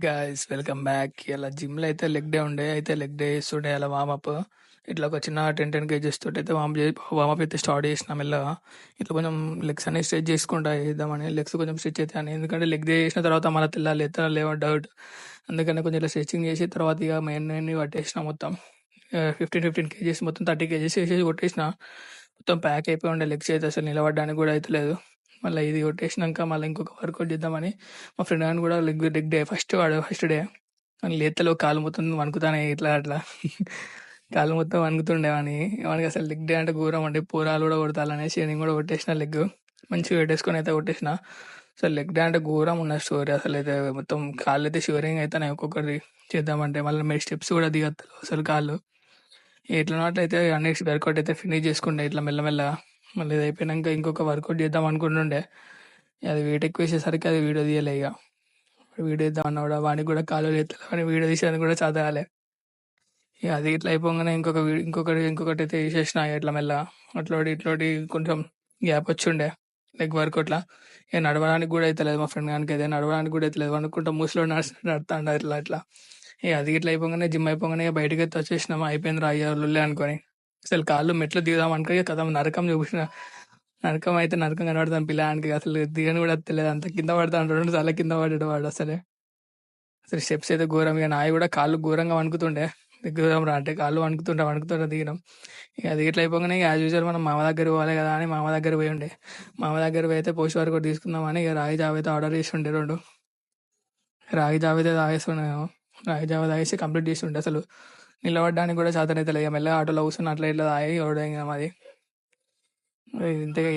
Guys welcome back. ఇలా gym లో అయితే లెగ్ డే ఉండే, అయితే లెగ్ డే చేస్తుండే అలా వామప్. ఇట్లా ఒక చిన్న 10 కేజెస్ తోటి అయితే వామప్ అయితే స్టార్ట్ చేసిన మెల్లగా. ఇట్లా కొంచెం లెగ్స్ అనేవి స్ట్రెచ్ చేసుకుంటా చేద్దామని, లెగ్స్ కొంచెం స్ట్రెచ్ అయితే అని, ఎందుకంటే లెగ్ డే చేసిన తర్వాత మన తెల్లాలి ఎత్తా లేవో డౌట్. అందుకని కొంచెం ఇట్లా స్ట్రెచింగ్ చేసి తర్వాత ఇక మెయిన్ పట్టేసిన మొత్తం 15 కేజెస్, మొత్తం 30 కేజెస్ వేసేసి కొట్టేసిన. మొత్తం ప్యాక్ అయిపోయి ఉండే లెగ్స్ అయితే అసలు నిలబడడానికి కూడా అయితే లేదు. మళ్ళీ ఇది కొట్టేసినాక మళ్ళీ ఇంకొక వర్కౌట్ చేద్దామని మా ఫ్రెండ్ గాని కూడా లెగ్ డే ఫస్ట్ డే లేతలో కాలు మొత్తం వణుకుతానే ఇట్లా అట్లా కాలు మొత్తం వణుకుతుండే వానికి అసలు లెగ్ డే అంటే ఘోరం అంటే పోరాలు కూడా కొడతాలనేసి నేను కూడా కొట్టేసిన లెగ్ మంచిగా పెట్టేసుకొని అయితే కొట్టేసిన. అసలు లెగ్ డే అంటే ఘోరం ఉన్న స్టోరీ. అసలు అయితే మొత్తం కాళ్ళు అయితే షివరింగ్ అయితే ఒక్కొక్కటి చేద్దామంటే మళ్ళీ మీరు స్టెప్స్ కూడా దిగత్తలు అసలు కాళ్ళు ఎట్లా అట్లయితే నెక్స్ట్ వర్కౌట్ అయితే ఫినిష్ చేసుకుంటే ఇట్లా మెల్లమెల్లగా. మళ్ళీ ఇది అయిపోయినాక ఇంకొక వర్కౌట్ చేద్దాం అనుకుంటుండే, అది వెయిట్ ఎక్కువ వేసేసరికి అది వీడియో తీయలే. ఇక వీడియో తీద్దాం అన్నా కూడా వానికి కూడా కాలు ఎత్తలేదు అని వీడియో తీసేది కూడా చదవాలి. ఇక అది ఇట్లా అయిపోగానే ఇంకొకటి అయితే తీసేసిన ఇట్లా మెల్లగా. ఇట్లోటి కొంచెం గ్యాప్ వచ్చి ఉండే లెగ్ వర్కౌట్లా. ఇక నడవడానికి కూడా అయితే లేదు మా ఫ్రెండ్ గానికి, అయితే నడవడానికి కూడా అయితే లేదు, అనుకుంటా మూసిలో నడుస్తాండ ఇట్లా ఇట్లా. ఇక అది ఇట్లా అయిపోగానే జిమ్ అయిపోగానే ఇక బయటకి అయితే వచ్చేసినాం, అయిపోయింది రా అయ్యారులే అనుకొని. అసలు కాళ్ళు మెట్లు దిగుదాం అనుకో ఇక కథ నరకం చూపించిన. నరకం కనబడతాను పిల్లానికి, అసలు దిగని కూడా తెలియదు, అంత కింద పడతాను, 2 సార్లు కింద పడ్డాడు వాడు. అసలు స్టెప్స్ అయితే ఘోరం. ఇక నాయి కూడా కాళ్ళు ఘోరంగా వణుకుతుండే, దిగుదాం రా అంటే కాళ్ళు వణుకుతుంటే దిగడం. ఇక అది ఇట్లా అయిపోగానే ఇక యాజ్ యూజువల్ మనం మామ దగ్గర పోవాలి కదా అని మామ దగ్గర పోయి ఉండే. మామ దగ్గర పోయి అయితే పోస్ట్ వరకు తీసుకుందామని ఇక రాగి జావ అయితే ఆర్డర్ చేసి ఉండే 2 రాగి జావ అయితే తాగేస్తున్నాము. రాగి జావ తాగేసి కంప్లీట్ చేసి ఉండే. అసలు నిలబడడానికి కూడా చేతనైతే లేదు. ఇక మెల్లగా ఆటోలో కూర్చొని అట్లా ఇట్లా తాగి ఎవడో ఇంకా మాది ఇంతగా.